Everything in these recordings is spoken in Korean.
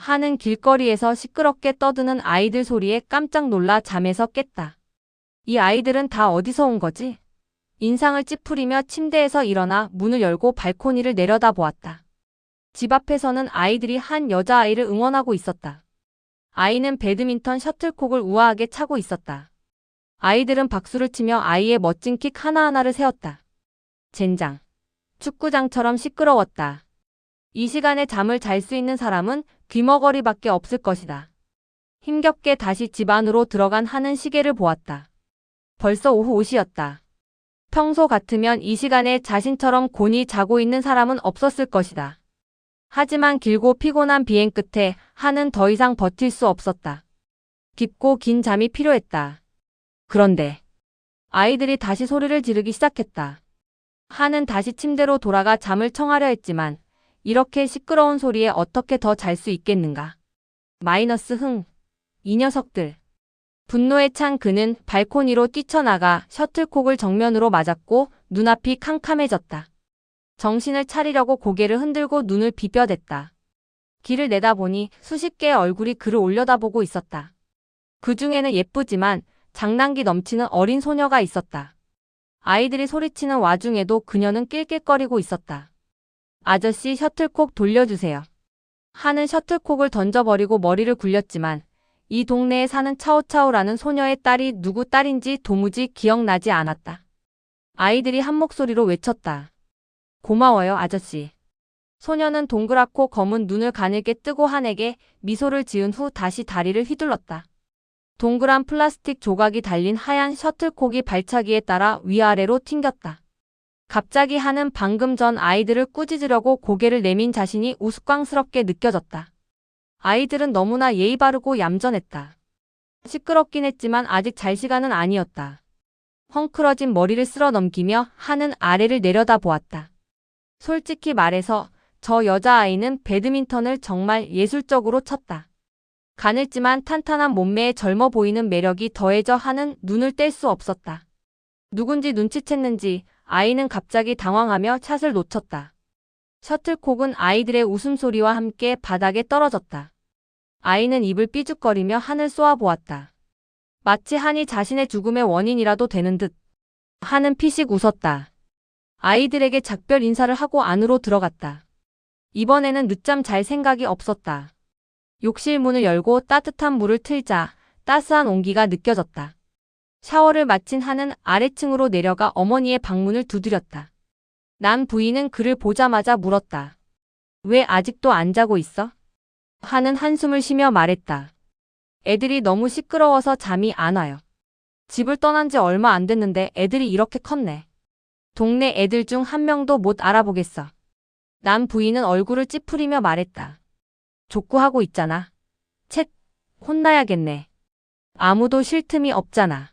하는 길거리에서 시끄럽게 떠드는 아이들 소리에 깜짝 놀라 잠에서 깼다. 이 아이들은 다 어디서 온 거지? 인상을 찌푸리며 침대에서 일어나 문을 열고 발코니를 내려다보았다. 집 앞에서는 아이들이 한 여자아이를 응원하고 있었다. 아이는 배드민턴 셔틀콕을 우아하게 차고 있었다. 아이들은 박수를 치며 아이의 멋진 킥 하나하나를 세웠다. 젠장. 축구장처럼 시끄러웠다. 이 시간에 잠을 잘 수 있는 사람은 귀머거리밖에 없을 것이다. 힘겹게 다시 집 안으로 들어간 하는 시계를 보았다. 벌써 오후 5시였다. 평소 같으면 이 시간에 자신처럼 곤히 자고 있는 사람은 없었을 것이다. 하지만 길고 피곤한 비행 끝에 하는 더 이상 버틸 수 없었다. 깊고 긴 잠이 필요했다. 그런데 아이들이 다시 소리를 지르기 시작했다. 하는 다시 침대로 돌아가 잠을 청하려 했지만 이렇게 시끄러운 소리에 어떻게 더 잘 수 있겠는가. 이 녀석들. 분노에 찬 그는 발코니로 뛰쳐나가 셔틀콕을 정면으로 맞았고 눈앞이 캄캄해졌다. 정신을 차리려고 고개를 흔들고 눈을 비벼댔다. 길을 내다보니 수십 개의 얼굴이 그를 올려다보고 있었다. 그 중에는 예쁘지만 장난기 넘치는 어린 소녀가 있었다. 아이들이 소리치는 와중에도 그녀는 낄낄거리고 있었다. 아저씨 셔틀콕 돌려주세요. 하는 셔틀콕을 던져버리고 머리를 굴렸지만 이 동네에 사는 차오차오라는 소녀의 딸이 누구 딸인지 도무지 기억나지 않았다. 아이들이 한 목소리로 외쳤다. 고마워요, 아저씨. 소녀는 동그랗고 검은 눈을 가늘게 뜨고 한에게 미소를 지은 후 다시 다리를 휘둘렀다. 동그란 플라스틱 조각이 달린 하얀 셔틀콕이 발차기에 따라 위아래로 튕겼다. 갑자기 하는 방금 전 아이들을 꾸짖으려고 고개를 내민 자신이 우스꽝스럽게 느껴졌다. 아이들은 너무나 예의 바르고 얌전했다. 시끄럽긴 했지만 아직 잘 시간은 아니었다. 헝클어진 머리를 쓸어 넘기며 하는 아래를 내려다 보았다. 솔직히 말해서 저 여자아이는 배드민턴을 정말 예술적으로 쳤다. 가늘지만 탄탄한 몸매에 젊어 보이는 매력이 더해져 하는 눈을 뗄 수 없었다. 누군지 눈치챘는지 아이는 갑자기 당황하며 샷을 놓쳤다. 셔틀콕은 아이들의 웃음소리와 함께 바닥에 떨어졌다. 아이는 입을 삐죽거리며 하늘 쏘아보았다. 마치 한이 자신의 죽음의 원인이라도 되는 듯. 하는 피식 웃었다. 아이들에게 작별 인사를 하고 안으로 들어갔다. 이번에는 늦잠 잘 생각이 없었다. 욕실 문을 열고 따뜻한 물을 틀자 따스한 온기가 느껴졌다. 샤워를 마친 하는 아래층으로 내려가 어머니의 방문을 두드렸다. 난 부인은 그를 보자마자 물었다. 왜 아직도 안 자고 있어? 하는 한숨을 쉬며 말했다. 애들이 너무 시끄러워서 잠이 안 와요. 집을 떠난 지 얼마 안 됐는데 애들이 이렇게 컸네. 동네 애들 중 한 명도 못 알아보겠어. 난 부인은 얼굴을 찌푸리며 말했다. 족구하고 있잖아. 쳇, 혼나야겠네. 아무도 쉴 틈이 없잖아.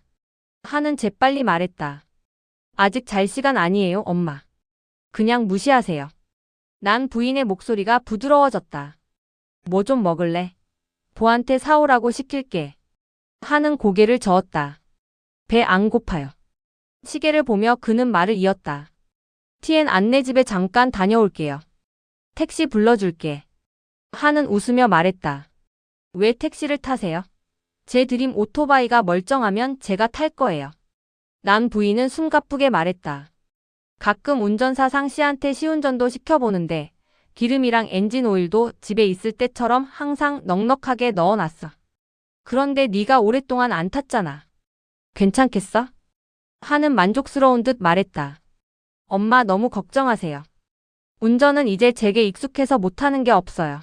하는 재빨리 말했다. 아직 잘 시간 아니에요, 엄마. 그냥 무시하세요. 난 부인의 목소리가 부드러워졌다. 뭐 좀 먹을래? 보한테 사오라고 시킬게. 하는 고개를 저었다. 배 안 고파요. 시계를 보며 그는 말을 이었다. 티엔 안네 집에 잠깐 다녀올게요. 택시 불러줄게. 하는 웃으며 말했다. 왜 택시를 타세요? 제 드림 오토바이가 멀쩡하면 제가 탈 거예요. 난 부인은 숨가쁘게 말했다. 가끔 운전사상 씨한테 시운전도 시켜보는데 기름이랑 엔진 오일도 집에 있을 때처럼 항상 넉넉하게 넣어놨어. 그런데 네가 오랫동안 안 탔잖아. 괜찮겠어? 하는 만족스러운 듯 말했다. 엄마 너무 걱정하세요. 운전은 이제 제게 익숙해서 못하는 게 없어요.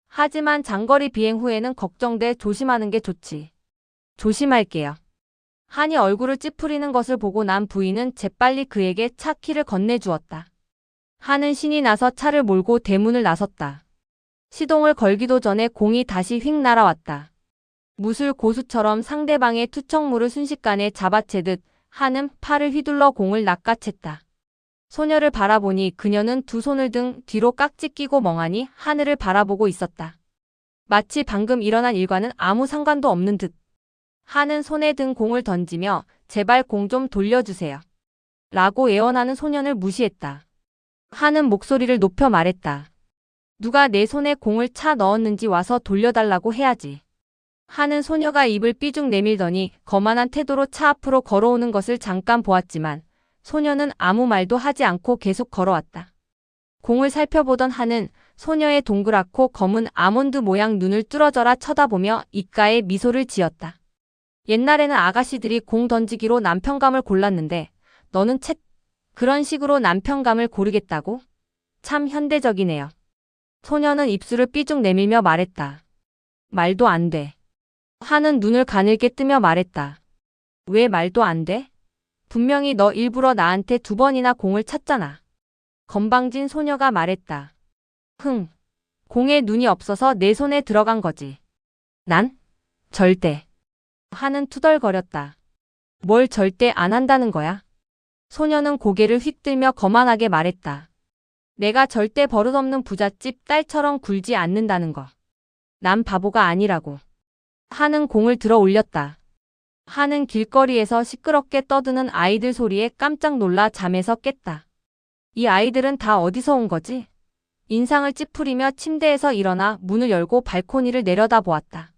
하지만 장거리 비행 후에는 걱정돼 조심하는 게 좋지. 조심할게요. 한이 얼굴을 찌푸리는 것을 보고 난 부인은 재빨리 그에게 차 키를 건네주었다. 한은 신이 나서 차를 몰고 대문을 나섰다. 시동을 걸기도 전에 공이 다시 휙 날아왔다. 무술 고수처럼 상대방의 투척물을 순식간에 잡아채듯 한은 팔을 휘둘러 공을 낚아챘다. 소녀를 바라보니 그녀는 두 손을 등 뒤로 깍지 끼고 멍하니 하늘을 바라보고 있었다. 마치 방금 일어난 일과는 아무 상관도 없는 듯. 한은 손에 든 공을 던지며 제발 공 좀 돌려주세요. 라고 애원하는 소년을 무시했다. 한은 목소리를 높여 말했다. 누가 내 손에 공을 차 넣었는지 와서 돌려달라고 해야지. 하는 소녀가 입을 삐죽 내밀더니 거만한 태도로 차 앞으로 걸어오는 것을 잠깐 보았지만 소녀는 아무 말도 하지 않고 계속 걸어왔다. 공을 살펴보던 하는 소녀의 동그랗고 검은 아몬드 모양 눈을 뚫어져라 쳐다보며 입가에 미소를 지었다. 옛날에는 아가씨들이 공 던지기로 남편감을 골랐는데 너는 채 그런 식으로 남편감을 고르겠다고? 참 현대적이네요. 소녀는 입술을 삐죽 내밀며 말했다. 말도 안 돼. 하는 눈을 가늘게 뜨며 말했다. 왜 말도 안 돼? 분명히 너 일부러 나한테 2번이나 공을 찼잖아. 건방진 소녀가 말했다. 공에 눈이 없어서 내 손에 들어간 거지. 난? 절대. 하는 투덜거렸다. 뭘 절대 안 한다는 거야? 소녀는 고개를 휙 들며 거만하게 말했다. 내가 절대 버릇없는 부잣집 딸처럼 굴지 않는다는 거. 난 바보가 아니라고. 하는 공을 들어 올렸다. 하는 길거리에서 시끄럽게 떠드는 아이들 소리에 깜짝 놀라 잠에서 깼다. 이 아이들은 다 어디서 온 거지? 인상을 찌푸리며 침대에서 일어나 문을 열고 발코니를 내려다보았다.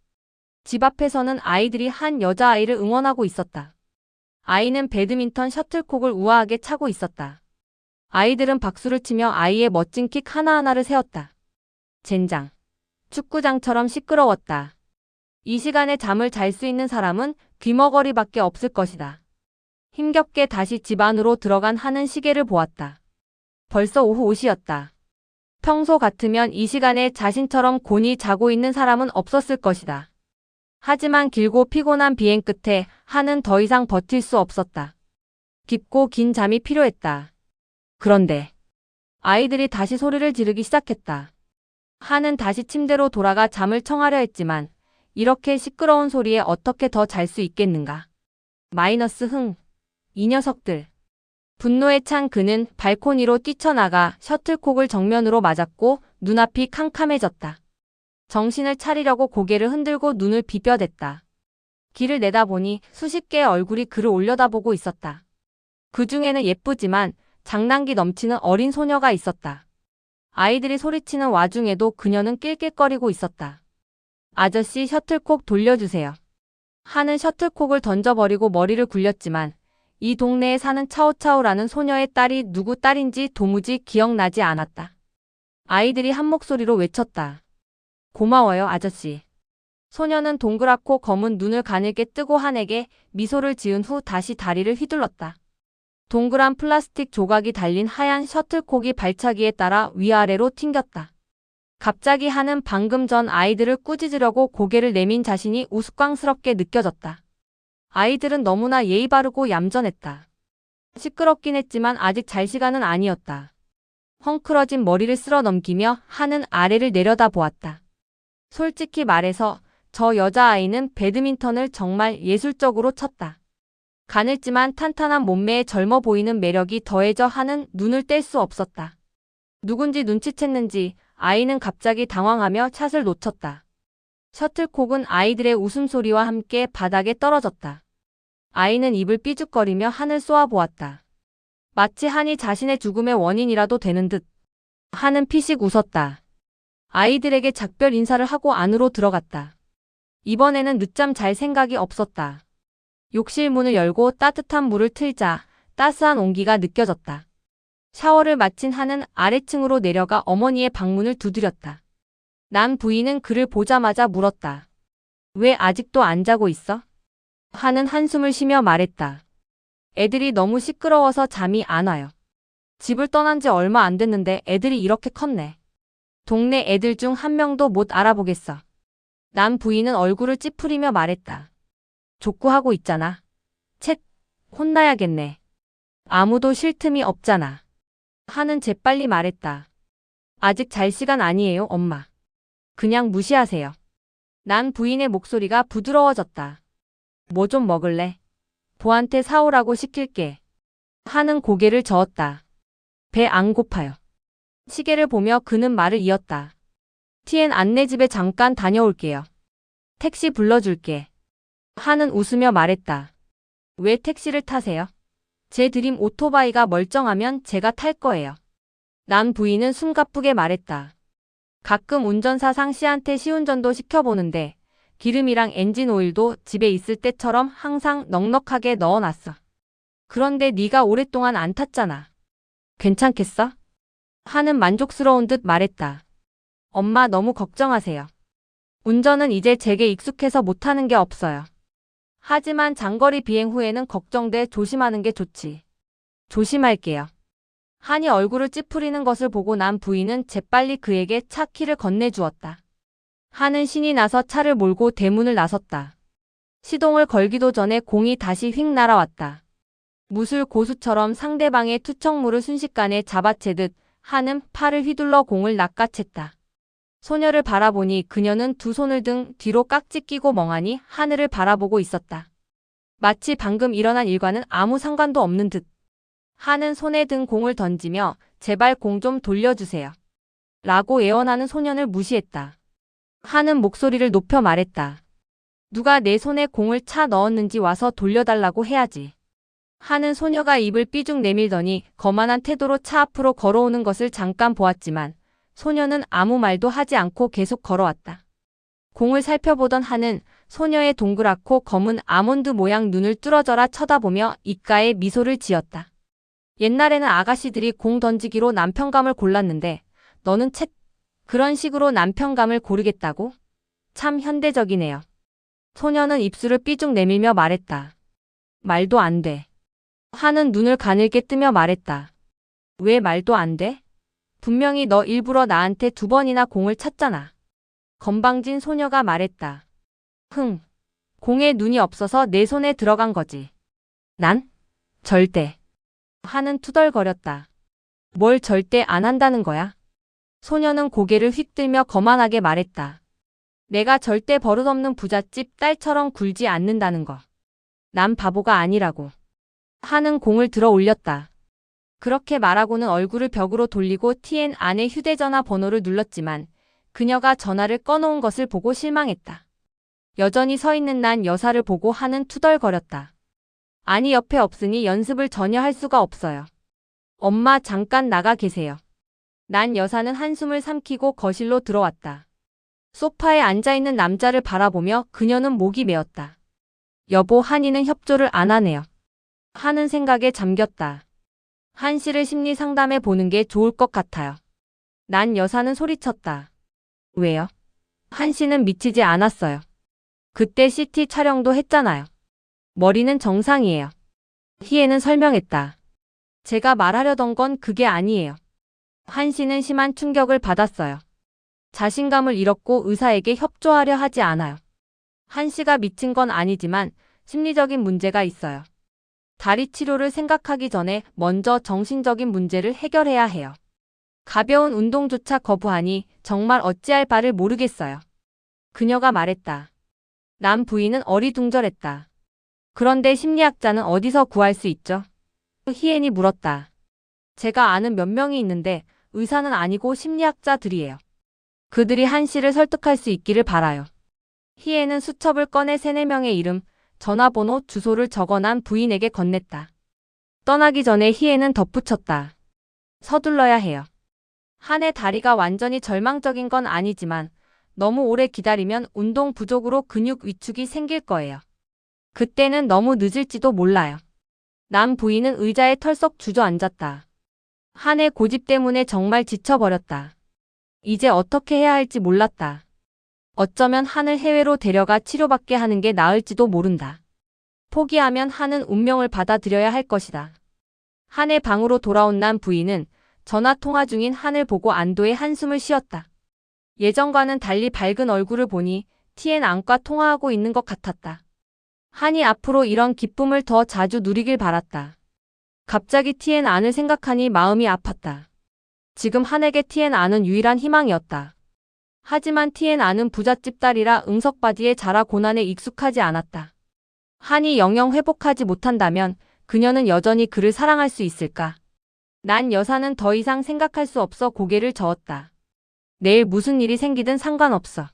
집 앞에서는 아이들이 한 여자아이를 응원하고 있었다. 아이는 배드민턴 셔틀콕을 우아하게 차고 있었다. 아이들은 박수를 치며 아이의 멋진 킥 하나하나를 세웠다. 젠장. 축구장처럼 시끄러웠다. 이 시간에 잠을 잘 수 있는 사람은 귀머거리밖에 없을 것이다. 힘겹게 다시 집 안으로 들어간 하는 시계를 보았다. 벌써 오후 5시였다. 평소 같으면 이 시간에 자신처럼 곤히 자고 있는 사람은 없었을 것이다. 하지만 길고 피곤한 비행 끝에 하는 더 이상 버틸 수 없었다. 깊고 긴 잠이 필요했다. 그런데 아이들이 다시 소리를 지르기 시작했다. 하는 다시 침대로 돌아가 잠을 청하려 했지만 이렇게 시끄러운 소리에 어떻게 더 잘 수 있겠는가. 이 녀석들. 분노에 찬 그는 발코니로 뛰쳐나가 셔틀콕을 정면으로 맞았고 눈앞이 캄캄해졌다. 정신을 차리려고 고개를 흔들고 눈을 비벼댔다. 길을 내다보니 수십 개의 얼굴이 그를 올려다보고 있었다. 그 중에는 예쁘지만 장난기 넘치는 어린 소녀가 있었다. 아이들이 소리치는 와중에도 그녀는 낄낄거리고 있었다. 아저씨 셔틀콕 돌려주세요. 하는 셔틀콕을 던져버리고 머리를 굴렸지만 이 동네에 사는 차오차오라는 소녀의 딸이 누구 딸인지 도무지 기억나지 않았다. 아이들이 한 목소리로 외쳤다. 고마워요, 아저씨. 소녀는 동그랗고 검은 눈을 가늘게 뜨고 한에게 미소를 지은 후 다시 다리를 휘둘렀다. 동그란 플라스틱 조각이 달린 하얀 셔틀콕이 발차기에 따라 위아래로 튕겼다. 갑자기 하는 방금 전 아이들을 꾸짖으려고 고개를 내민 자신이 우스꽝스럽게 느껴졌다. 아이들은 너무나 예의 바르고 얌전했다. 시끄럽긴 했지만 아직 잘 시간은 아니었다. 헝클어진 머리를 쓸어 넘기며 하는 아래를 내려다 보았다. 솔직히 말해서 저 여자아이는 배드민턴을 정말 예술적으로 쳤다. 가늘지만 탄탄한 몸매에 젊어 보이는 매력이 더해져 하는 눈을 뗄 수 없었다. 누군지 눈치챘는지 아이는 갑자기 당황하며 샷을 놓쳤다. 셔틀콕은 아이들의 웃음소리와 함께 바닥에 떨어졌다. 아이는 입을 삐죽거리며 하늘 쏘아보았다. 마치 한이 자신의 죽음의 원인이라도 되는 듯. 하는 피식 웃었다. 아이들에게 작별 인사를 하고 안으로 들어갔다. 이번에는 늦잠 잘 생각이 없었다. 욕실 문을 열고 따뜻한 물을 틀자 따스한 온기가 느껴졌다. 샤워를 마친 하는 아래층으로 내려가 어머니의 방문을 두드렸다. 남 부인은 그를 보자마자 물었다. 왜 아직도 안 자고 있어? 하는 한숨을 쉬며 말했다. 애들이 너무 시끄러워서 잠이 안 와요. 집을 떠난 지 얼마 안 됐는데 애들이 이렇게 컸네. 동네 애들 중 한 명도 못 알아보겠어. 남 부인은 얼굴을 찌푸리며 말했다. 족구하고 있잖아. 쳇, 혼나야겠네. 아무도 쉴 틈이 없잖아. 하는 재빨리 말했다. 아직 잘 시간 아니에요, 엄마. 그냥 무시하세요. 난 부인의 목소리가 부드러워졌다. 뭐 좀 먹을래? 보한테 사오라고 시킬게. 하는 고개를 저었다. 배 안 고파요. 시계를 보며 그는 말을 이었다. 티엔 안내집에 잠깐 다녀올게요. 택시 불러줄게. 하는 웃으며 말했다. 왜 택시를 타세요? 제 드림 오토바이가 멀쩡하면 제가 탈 거예요. 남 부인은 숨가쁘게 말했다. 가끔 운전사 상 씨한테 시운전도 시켜보는데 기름이랑 엔진 오일도 집에 있을 때처럼 항상 넉넉하게 넣어놨어. 그런데 네가 오랫동안 안 탔잖아. 괜찮겠어? 하는 만족스러운 듯 말했다. 엄마 너무 걱정하세요. 운전은 이제 제게 익숙해서 못하는 게 없어요. 하지만 장거리 비행 후에는 걱정돼 조심하는 게 좋지. 조심할게요. 한이 얼굴을 찌푸리는 것을 보고 난 부인은 재빨리 그에게 차 키를 건네주었다. 한은 신이 나서 차를 몰고 대문을 나섰다. 시동을 걸기도 전에 공이 다시 휙 날아왔다. 무술 고수처럼 상대방의 투척물을 순식간에 잡아채듯 한은 팔을 휘둘러 공을 낚아챘다. 소녀를 바라보니 그녀는 두 손을 등 뒤로 깍지 끼고 멍하니 하늘을 바라보고 있었다. 마치 방금 일어난 일과는 아무 상관도 없는 듯. 한은 손에 든 공을 던지며 제발 공 좀 돌려주세요. 라고 애원하는 소년을 무시했다. 한은 목소리를 높여 말했다. 누가 내 손에 공을 차 넣었는지 와서 돌려달라고 해야지. 한은 소녀가 입을 삐죽 내밀더니 거만한 태도로 차 앞으로 걸어오는 것을 잠깐 보았지만 소녀는 아무 말도 하지 않고 계속 걸어왔다. 공을 살펴보던 한은 소녀의 동그랗고 검은 아몬드 모양 눈을 뚫어져라 쳐다보며 입가에 미소를 지었다. 옛날에는 아가씨들이 공 던지기로 남편감을 골랐는데 너는 채 그런 식으로 남편감을 고르겠다고? 참 현대적이네요. 소녀는 입술을 삐죽 내밀며 말했다. 말도 안 돼. 한은 눈을 가늘게 뜨며 말했다. 왜 말도 안 돼? 분명히 너 일부러 나한테 2번이나 공을 찼잖아. 건방진 소녀가 말했다. 공에 눈이 없어서 내 손에 들어간 거지. 난? 절대. 한은 투덜거렸다. 뭘 절대 안 한다는 거야? 소녀는 고개를 휙 들며 거만하게 말했다. 내가 절대 버릇없는 부잣집 딸처럼 굴지 않는다는 거. 난 바보가 아니라고. 한은 공을 들어 올렸다. 그렇게 말하고는 얼굴을 벽으로 돌리고 TN 안의 휴대전화 번호를 눌렀지만 그녀가 전화를 꺼놓은 것을 보고 실망했다. 여전히 서 있는 난 여사를 보고 한은 투덜거렸다. 아니 옆에 없으니 연습을 전혀 할 수가 없어요. 엄마 잠깐 나가 계세요. 난 여사는 한숨을 삼키고 거실로 들어왔다. 소파에 앉아있는 남자를 바라보며 그녀는 목이 메었다. 여보 한이는 협조를 안 하네요. 하는 생각에 잠겼다. 한 씨를 심리 상담해 보는 게 좋을 것 같아요. 난 여사는 소리쳤다. 왜요? 한 씨는 미치지 않았어요. 그때 CT 촬영도 했잖아요. 머리는 정상이에요. 희애는 설명했다. 제가 말하려던 건 그게 아니에요. 한 씨는 심한 충격을 받았어요. 자신감을 잃었고 의사에게 협조하려 하지 않아요. 한 씨가 미친 건 아니지만 심리적인 문제가 있어요. 다리 치료를 생각하기 전에 먼저 정신적인 문제를 해결해야 해요. 가벼운 운동조차 거부하니 정말 어찌할 바를 모르겠어요. 그녀가 말했다. 남 부인은 어리둥절했다. 그런데 심리학자는 어디서 구할 수 있죠? 희엔이 물었다. 제가 아는 몇 명이 있는데 의사는 아니고 심리학자들이에요. 그들이 한 씨를 설득할 수 있기를 바라요. 희엔은 수첩을 꺼내 3-4명의 이름, 전화번호, 주소를 적어난 부인에게 건넸다. 떠나기 전에 희애는 덧붙였다. 서둘러야 해요. 한의 다리가 완전히 절망적인 건 아니지만 너무 오래 기다리면 운동 부족으로 근육 위축이 생길 거예요. 그때는 너무 늦을지도 몰라요. 남 부인은 의자에 털썩 주저앉았다. 한의 고집 때문에 정말 지쳐버렸다. 이제 어떻게 해야 할지 몰랐다. 어쩌면 한을 해외로 데려가 치료받게 하는 게 나을지도 모른다. 포기하면 한은 운명을 받아들여야 할 것이다. 한의 방으로 돌아온 난 부인은 전화 통화 중인 한을 보고 안도의 한숨을 쉬었다. 예전과는 달리 밝은 얼굴을 보니 TN 안과 통화하고 있는 것 같았다. 한이 앞으로 이런 기쁨을 더 자주 누리길 바랐다. 갑자기 TN 안을 생각하니 마음이 아팠다. 지금 한에게 TN 안은 유일한 희망이었다. 하지만 TN 안은 부잣집 딸이라 응석바지에 자라 고난에 익숙하지 않았다. 한이 영영 회복하지 못한다면 그녀는 여전히 그를 사랑할 수 있을까? 난 여사는 더 이상 생각할 수 없어 고개를 저었다. 내일 무슨 일이 생기든 상관없어.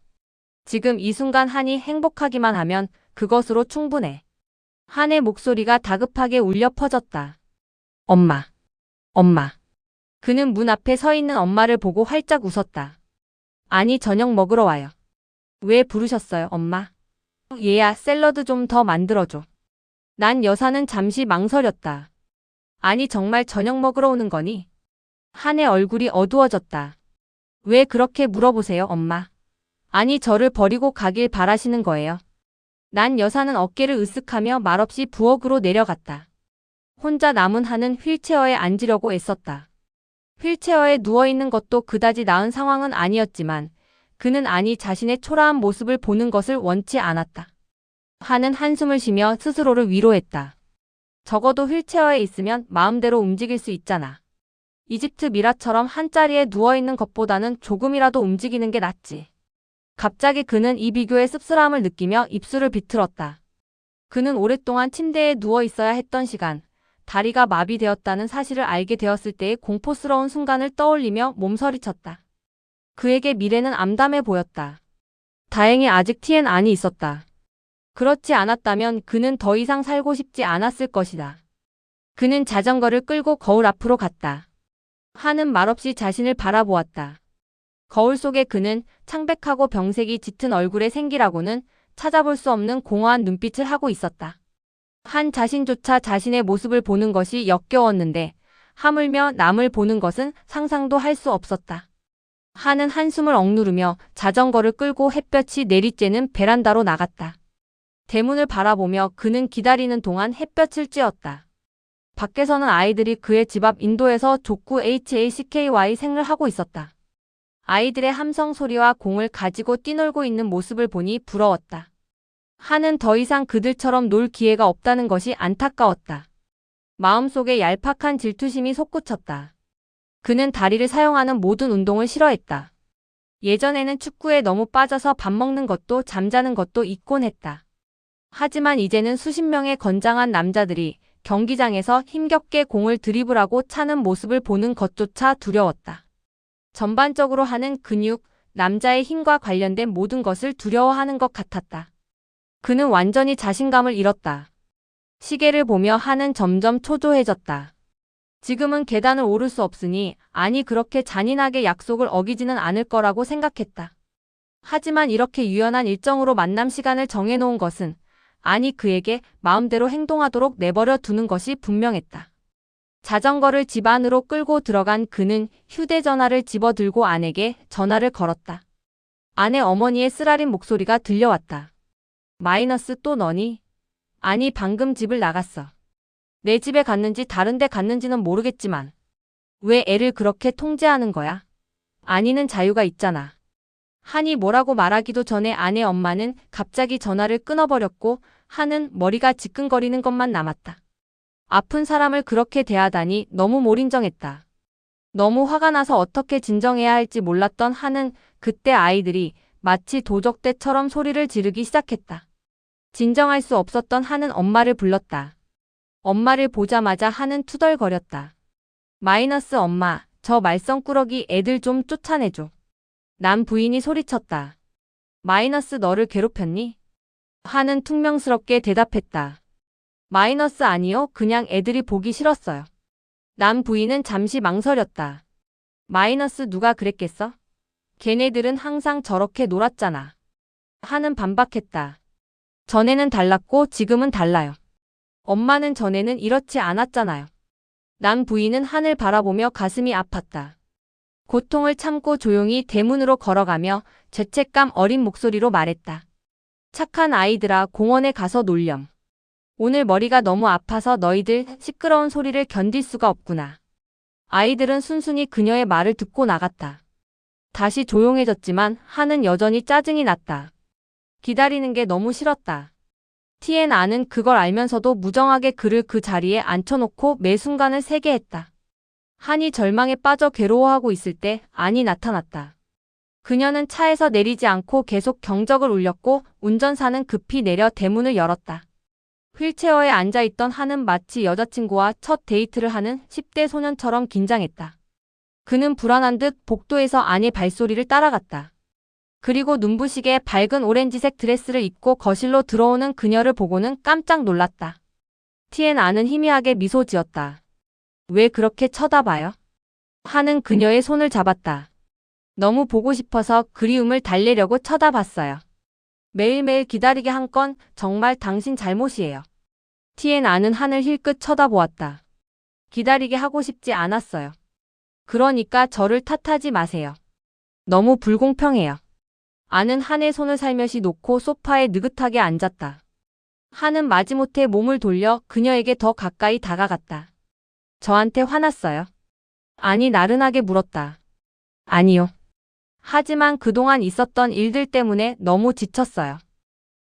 지금 이 순간 한이 행복하기만 하면 그것으로 충분해. 한의 목소리가 다급하게 울려 퍼졌다. 엄마. 엄마. 그는 문 앞에 서 있는 엄마를 보고 활짝 웃었다. 아니, 저녁 먹으러 와요. 왜 부르셨어요, 엄마? 얘야, 샐러드 좀 더 만들어줘. 난 여사는 잠시 망설였다. 아니, 정말 저녁 먹으러 오는 거니? 한의 얼굴이 어두워졌다. 왜 그렇게 물어보세요, 엄마? 아니, 저를 버리고 가길 바라시는 거예요. 난 여사는 어깨를 으쓱하며 말없이 부엌으로 내려갔다. 혼자 남은 한은 휠체어에 앉으려고 애썼다. 휠체어에 누워있는 것도 그다지 나은 상황은 아니었지만 그는 아니 자신의 초라한 모습을 보는 것을 원치 않았다. 한은 한숨을 쉬며 스스로를 위로했다. 적어도 휠체어에 있으면 마음대로 움직일 수 있잖아. 이집트 미라처럼 한자리에 누워있는 것보다는 조금이라도 움직이는 게 낫지. 갑자기 그는 이 비교의 씁쓸함을 느끼며 입술을 비틀었다. 그는 오랫동안 침대에 누워 있어야 했던 시간, 다리가 마비되었다는 사실을 알게 되었을 때의 공포스러운 순간을 떠올리며 몸서리쳤다. 그에게 미래는 암담해 보였다. 다행히 아직 TN안이 있었다. 그렇지 않았다면 그는 더 이상 살고 싶지 않았을 것이다. 그는 자전거를 끌고 거울 앞으로 갔다. 한은 말없이 자신을 바라보았다. 거울 속에 그는 창백하고 병색이 짙은 얼굴의 생기라고는 찾아볼 수 없는 공허한 눈빛을 하고 있었다. 한 자신조차 자신의 모습을 보는 것이 역겨웠는데 하물며 남을 보는 것은 상상도 할 수 없었다. 한은 한숨을 억누르며 자전거를 끌고 햇볕이 내리쬐는 베란다로 나갔다. 대문을 바라보며 그는 기다리는 동안 햇볕을 쬐었다. 밖에서는 아이들이 그의 집 앞 인도에서 족구 HACKY 생을 하고 있었다. 아이들의 함성 소리와 공을 가지고 뛰놀고 있는 모습을 보니 부러웠다. 한은 더 이상 그들처럼 놀 기회가 없다는 것이 안타까웠다. 마음속에 얄팍한 질투심이 솟구쳤다. 그는 다리를 사용하는 모든 운동을 싫어했다. 예전에는 축구에 너무 빠져서 밥 먹는 것도 잠자는 것도 잊곤 했다. 하지만 이제는 수십 명의 건장한 남자들이 경기장에서 힘겹게 공을 드리블하고 차는 모습을 보는 것조차 두려웠다. 전반적으로 하는 근육, 남자의 힘과 관련된 모든 것을 두려워하는 것 같았다. 그는 완전히 자신감을 잃었다. 시계를 보며 한은 점점 초조해졌다. 지금은 계단을 오를 수 없으니 아니 그렇게 잔인하게 약속을 어기지는 않을 거라고 생각했다. 하지만 이렇게 유연한 일정으로 만남 시간을 정해놓은 것은 아니 그에게 마음대로 행동하도록 내버려 두는 것이 분명했다. 자전거를 집 안으로 끌고 들어간 그는 휴대전화를 집어들고 아내에게 전화를 걸었다. 아내 어머니의 쓰라린 목소리가 들려왔다. 마이너스 또 너니? 아니 방금 집을 나갔어. 내 집에 갔는지 다른 데 갔는지는 모르겠지만 왜 애를 그렇게 통제하는 거야? 아니는 자유가 있잖아. 한이 뭐라고 말하기도 전에 아내 엄마는 갑자기 전화를 끊어버렸고 한은 머리가 지끈거리는 것만 남았다. 아픈 사람을 그렇게 대하다니 너무 몰인정했다. 너무 화가 나서 어떻게 진정해야 할지 몰랐던 한은 그때 아이들이 마치 도적대처럼 소리를 지르기 시작했다. 진정할 수 없었던 한은 엄마를 불렀다. 엄마를 보자마자 한은 투덜거렸다. 마이너스 엄마, 저 말썽꾸러기 애들 좀 쫓아내줘. 남 부인이 소리쳤다. 마이너스 너를 괴롭혔니? 한은 퉁명스럽게 대답했다. 마이너스 아니요, 그냥 애들이 보기 싫었어요. 남 부인은 잠시 망설였다. 마이너스 누가 그랬겠어? 걔네들은 항상 저렇게 놀았잖아. 한은 반박했다. 전에는 달랐고 지금은 달라요. 엄마는 전에는 이렇지 않았잖아요. 남 부인은 한을 바라보며 가슴이 아팠다. 고통을 참고 조용히 대문으로 걸어가며 죄책감 어린 목소리로 말했다. 착한 아이들아, 공원에 가서 놀렴. 오늘 머리가 너무 아파서 너희들 시끄러운 소리를 견딜 수가 없구나. 아이들은 순순히 그녀의 말을 듣고 나갔다. 다시 조용해졌지만 한은 여전히 짜증이 났다. 기다리는 게 너무 싫었다. TN아는 그걸 알면서도 무정하게 그를 그 자리에 앉혀놓고 매 순간을 세게 했다. 한이 절망에 빠져 괴로워하고 있을 때 안이 나타났다. 그녀는 차에서 내리지 않고 계속 경적을 울렸고 운전사는 급히 내려 대문을 열었다. 휠체어에 앉아있던 한은 마치 여자친구와 첫 데이트를 하는 10대 소년처럼 긴장했다. 그는 불안한 듯 복도에서 안의 발소리를 따라갔다. 그리고 눈부시게 밝은 오렌지색 드레스를 입고 거실로 들어오는 그녀를 보고는 깜짝 놀랐다. TN아는 희미하게 미소 지었다. 왜 그렇게 쳐다봐요? 한은 그녀의 손을 잡았다. 너무 보고 싶어서 그리움을 달래려고 쳐다봤어요. 매일매일 기다리게 한 건 정말 당신 잘못이에요. 티엔 아는 하늘 힐끗 쳐다보았다. 기다리게 하고 싶지 않았어요. 그러니까 저를 탓하지 마세요. 너무 불공평해요. 아는 한의 손을 살며시 놓고 소파에 느긋하게 앉았다. 한은 마지못해 몸을 돌려 그녀에게 더 가까이 다가갔다. 저한테 화났어요? 아니 나른하게 물었다. 아니요. 하지만 그동안 있었던 일들 때문에 너무 지쳤어요.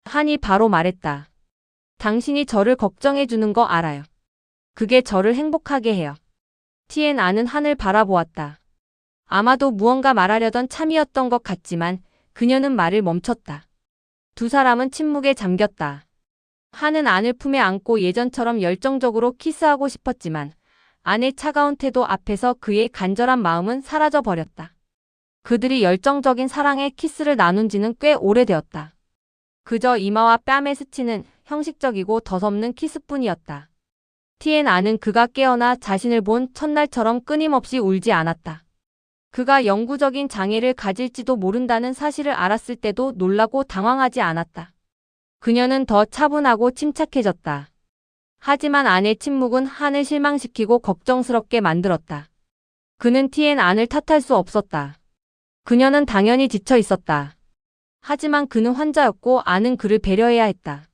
한이 바로 말했다. 당신이 저를 걱정해주는 거 알아요. 그게 저를 행복하게 해요. 티엔 아는 한을 바라보았다. 아마도 무언가 말하려던 참이었던 것 같지만 그녀는 말을 멈췄다. 두 사람은 침묵에 잠겼다. 한은 안을 품에 안고 예전처럼 열정적으로 키스하고 싶었지만 안의 차가운 태도 앞에서 그의 간절한 마음은 사라져 버렸다. 그들이 열정적인 사랑의 키스를 나눈 지는 꽤 오래되었다. 그저 이마와 뺨에 스치는 형식적이고 덧없는 키스뿐이었다. 티엔 아는 그가 깨어나 자신을 본 첫날처럼 끊임없이 울지 않았다. 그가 영구적인 장애를 가질지도 모른다는 사실을 알았을 때도 놀라고 당황하지 않았다. 그녀는 더 차분하고 침착해졌다. 하지만 안의 침묵은 한을 실망시키고 걱정스럽게 만들었다. 그는 티엔 안을 탓할 수 없었다. 그녀는 당연히 지쳐 있었다. 하지만 그는 환자였고 안은 그를 배려해야 했다.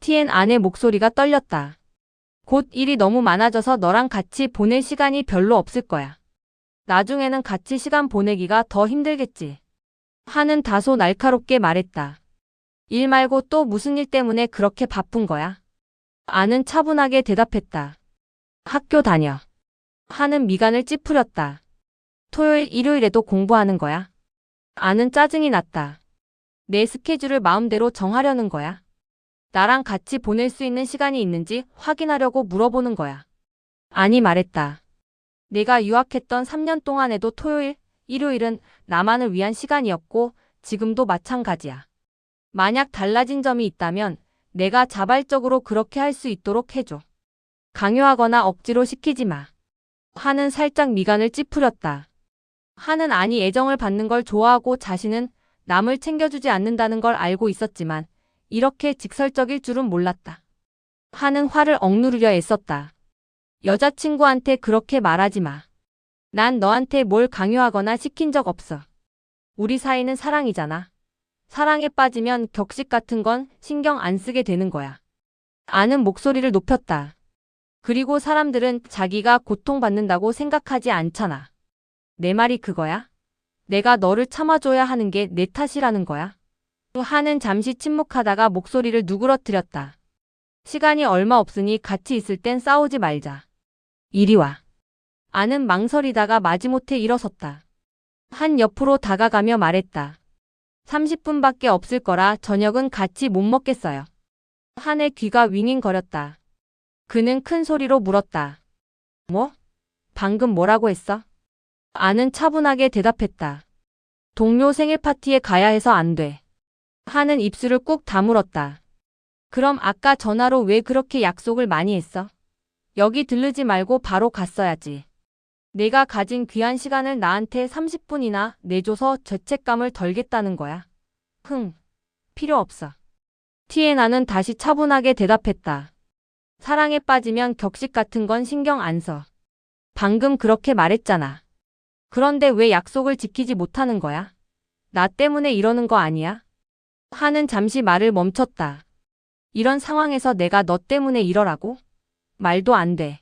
티엔 안의 목소리가 떨렸다. 곧 일이 너무 많아져서 너랑 같이 보낼 시간이 별로 없을 거야. 나중에는 같이 시간 보내기가 더 힘들겠지. 한은 다소 날카롭게 말했다. 일 말고 또 무슨 일 때문에 그렇게 바쁜 거야? 안은 차분하게 대답했다. 학교 다녀. 한은 미간을 찌푸렸다. 토요일, 일요일에도 공부하는 거야? 안은 짜증이 났다. 내 스케줄을 마음대로 정하려는 거야. 나랑 같이 보낼 수 있는 시간이 있는지 확인하려고 물어보는 거야. 아니 말했다. 내가 유학했던 3년 동안에도 토요일, 일요일은 나만을 위한 시간이었고 지금도 마찬가지야. 만약 달라진 점이 있다면 내가 자발적으로 그렇게 할 수 있도록 해줘. 강요하거나 억지로 시키지 마. 한은 살짝 미간을 찌푸렸다. 한은 아니 애정을 받는 걸 좋아하고 자신은 남을 챙겨주지 않는다는 걸 알고 있었지만 이렇게 직설적일 줄은 몰랐다. 한은 화를 억누르려 애썼다. 여자친구한테 그렇게 말하지 마. 난 너한테 뭘 강요하거나 시킨 적 없어. 우리 사이는 사랑이잖아. 사랑에 빠지면 격식 같은 건 신경 안 쓰게 되는 거야. 안은 목소리를 높였다. 그리고 사람들은 자기가 고통받는다고 생각하지 않잖아. 내 말이 그거야? 내가 너를 참아줘야 하는 게 내 탓이라는 거야? 한은 잠시 침묵하다가 목소리를 누그러뜨렸다. 시간이 얼마 없으니 같이 있을 땐 싸우지 말자. 이리 와. 안은 망설이다가 마지못해 일어섰다. 한 옆으로 다가가며 말했다. 30분밖에 없을 거라 저녁은 같이 못 먹겠어요. 한의 귀가 윙윙거렸다. 그는 큰 소리로 물었다. 뭐? 방금 뭐라고 했어? 안은 차분하게 대답했다. 동료 생일 파티에 가야 해서 안 돼. 한은 입술을 꾹 다물었다. 그럼 아까 전화로 왜 그렇게 약속을 많이 했어? 여기 들르지 말고 바로 갔어야지. 내가 가진 귀한 시간을 나한테 30분이나 내줘서 죄책감을 덜겠다는 거야. 필요 없어. 티에나는 다시 차분하게 대답했다. 사랑에 빠지면 격식 같은 건 신경 안 써. 방금 그렇게 말했잖아. 그런데 왜 약속을 지키지 못하는 거야? 나 때문에 이러는 거 아니야? 한은 잠시 말을 멈췄다. 이런 상황에서 내가 너 때문에 이러라고? 말도 안 돼.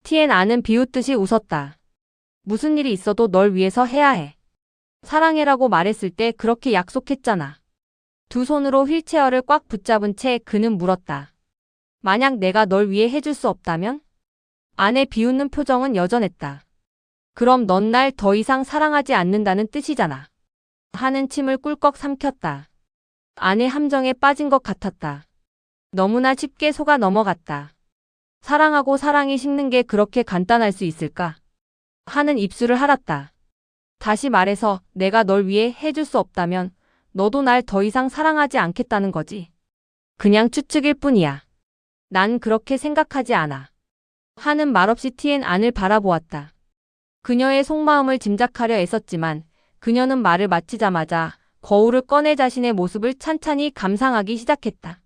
티에나는 비웃듯이 웃었다. 무슨 일이 있어도 널 위해서 해야 해. 사랑해라고 말했을 때 그렇게 약속했잖아. 두 손으로 휠체어를 꽉 붙잡은 채 그는 물었다. 만약 내가 널 위해 해줄 수 없다면? 안의 비웃는 표정은 여전했다. 그럼 넌 날 더 이상 사랑하지 않는다는 뜻이잖아. 한은 침을 꿀꺽 삼켰다. 안의 함정에 빠진 것 같았다. 너무나 쉽게 속아 넘어갔다. 사랑하고 사랑이 식는 게 그렇게 간단할 수 있을까? 한은 입술을 핥았다. 다시 말해서 내가 널 위해 해줄 수 없다면 너도 날 더 이상 사랑하지 않겠다는 거지. 그냥 추측일 뿐이야. 난 그렇게 생각하지 않아. 한은 말없이 티엔 안을 바라보았다. 그녀의 속마음을 짐작하려 애썼지만 그녀는 말을 마치자마자 거울을 꺼내 자신의 모습을 찬찬히 감상하기 시작했다.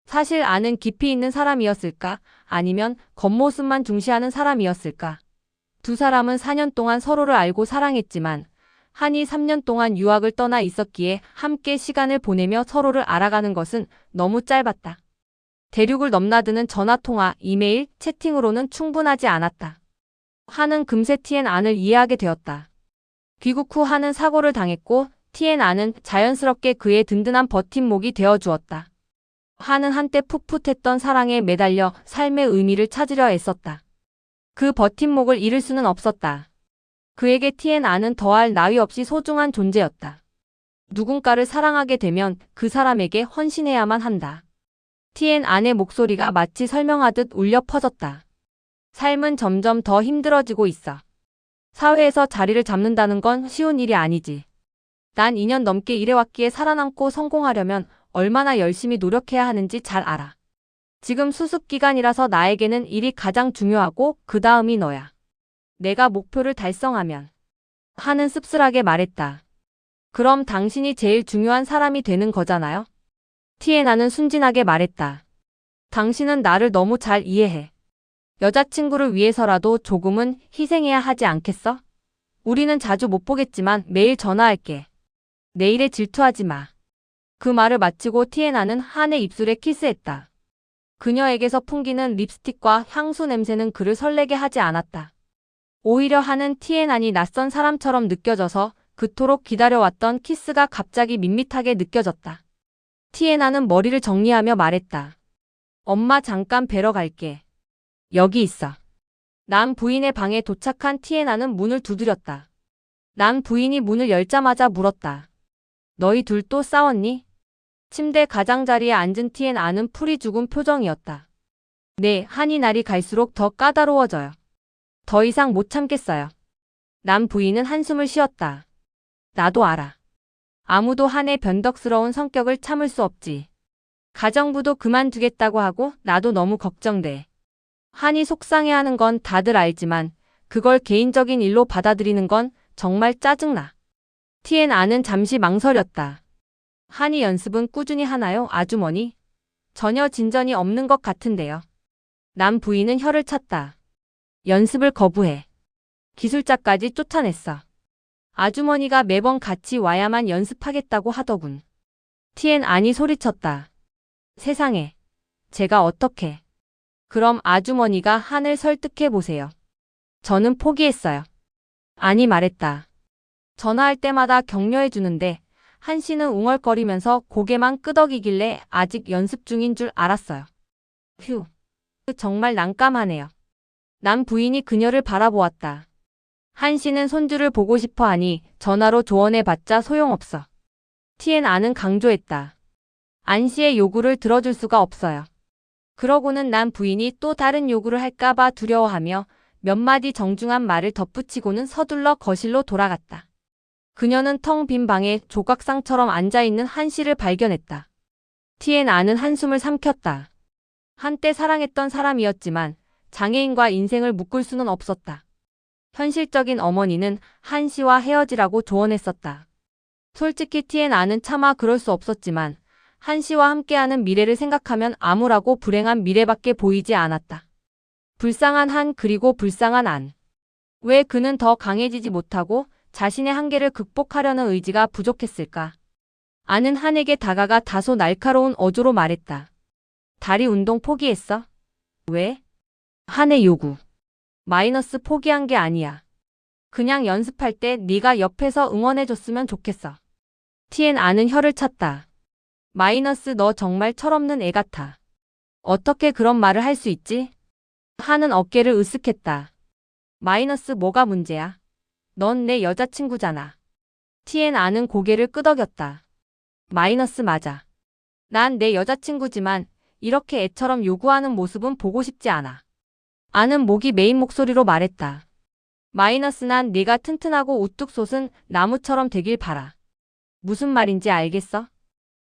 사실 안은 깊이 있는 사람이었을까? 아니면 겉모습만 중시하는 사람이었을까? 두 사람은 4년 동안 서로를 알고 사랑했지만 한이 3년 동안 유학을 떠나 있었기에 함께 시간을 보내며 서로를 알아가는 것은 너무 짧았다. 대륙을 넘나드는 전화통화, 이메일, 채팅으로는 충분하지 않았다. 한은 금세 티엔안을 이해하게 되었다. 귀국 후 한은 사고를 당했고 티엔안은 자연스럽게 그의 든든한 버팀목이 되어주었다. 한은 한때 풋풋했던 사랑에 매달려 삶의 의미를 찾으려 애썼다. 그 버팀목을 잃을 수는 없었다. 그에게 티엔안은 더할 나위 없이 소중한 존재였다. 누군가를 사랑하게 되면 그 사람에게 헌신해야만 한다. 티엔안의 목소리가 마치 설명하듯 울려 퍼졌다. 삶은 점점 더 힘들어지고 있어. 사회에서 자리를 잡는다는 건 쉬운 일이 아니지. 난 2년 넘게 일해왔기에 살아남고 성공하려면 얼마나 열심히 노력해야 하는지 잘 알아. 지금 수습 기간이라서 나에게는 일이 가장 중요하고 그 다음이 너야. 내가 목표를 달성하면. 한은 씁쓸하게 말했다. 그럼 당신이 제일 중요한 사람이 되는 거잖아요? 티에나는 순진하게 말했다. 당신은 나를 너무 잘 이해해. 여자친구를 위해서라도 조금은 희생해야 하지 않겠어? 우리는 자주 못 보겠지만 매일 전화할게. 내 일에 질투하지 마. 그 말을 마치고 티에나는 한의 입술에 키스했다. 그녀에게서 풍기는 립스틱과 향수 냄새는 그를 설레게 하지 않았다. 오히려 한은 티에난이 낯선 사람처럼 느껴져서 그토록 기다려왔던 키스가 갑자기 밋밋하게 느껴졌다. 티에난은 머리를 정리하며 말했다. 엄마 잠깐 뵈러 갈게. 여기 있어. 남 부인의 방에 도착한 티에난은 문을 두드렸다. 남 부인이 문을 열자마자 물었다. 너희 둘 또 싸웠니? 침대 가장자리에 앉은 티엔안은 풀이 죽은 표정이었다. 네, 한이 날이 갈수록 더 까다로워져요. 더 이상 못 참겠어요. 남 부인은 한숨을 쉬었다. 나도 알아. 아무도 한의 변덕스러운 성격을 참을 수 없지. 가정부도 그만두겠다고 하고 나도 너무 걱정돼. 한이 속상해하는 건 다들 알지만 그걸 개인적인 일로 받아들이는 건 정말 짜증나. 티엔안은 잠시 망설였다. 한이 연습은 꾸준히 하나요, 아주머니? 전혀 진전이 없는 것 같은데요. 남 부인은 혀를 찼다. 연습을 거부해. 기술자까지 쫓아냈어. 아주머니가 매번 같이 와야만 연습하겠다고 하더군. 티엔안이 소리쳤다. 세상에. 제가 어떻게. 그럼 아주머니가 한을 설득해 보세요. 저는 포기했어요. 아니 말했다. 전화할 때마다 격려해 주는데 한 씨는 웅얼거리면서 고개만 끄덕이길래 아직 연습 중인 줄 알았어요. 휴. 정말 난감하네요. 남 부인이 그녀를 바라보았다. 한 씨는 손주를 보고 싶어 하니 전화로 조언해봤자 소용없어. 티엔안은 강조했다. 안 씨의 요구를 들어줄 수가 없어요. 그러고는 남 부인이 또 다른 요구를 할까봐 두려워하며 몇 마디 정중한 말을 덧붙이고는 서둘러 거실로 돌아갔다. 그녀는 텅 빈 방에 조각상처럼 앉아있는 한 씨를 발견했다. 티엔안은 한숨을 삼켰다. 한때 사랑했던 사람이었지만 장애인과 인생을 묶을 수는 없었다. 현실적인 어머니는 한 씨와 헤어지라고 조언했었다. 솔직히 티엔안은 차마 그럴 수 없었지만 한 씨와 함께하는 미래를 생각하면 암울하고 불행한 미래밖에 보이지 않았다. 불쌍한 한 그리고 불쌍한 안. 왜 그는 더 강해지지 못하고 자신의 한계를 극복하려는 의지가 부족했을까? 안은 한에게 다가가 다소 날카로운 어조로 말했다. 다리 운동 포기했어? 왜? 한의 요구. 마이너스 포기한 게 아니야. 그냥 연습할 때 네가 옆에서 응원해줬으면 좋겠어. 티엔안은 혀를 찼다. 마이너스 너 정말 철없는 애 같아. 어떻게 그런 말을 할 수 있지? 한은 어깨를 으쓱했다. 마이너스 뭐가 문제야? 넌 내 여자친구잖아. 티엔안은 고개를 끄덕였다. 마이너스 맞아. 난 내 여자친구지만 이렇게 애처럼 요구하는 모습은 보고 싶지 않아. 안은 목이 메인 목소리로 말했다. 마이너스 난 네가 튼튼하고 우뚝 솟은 나무처럼 되길 바라. 무슨 말인지 알겠어?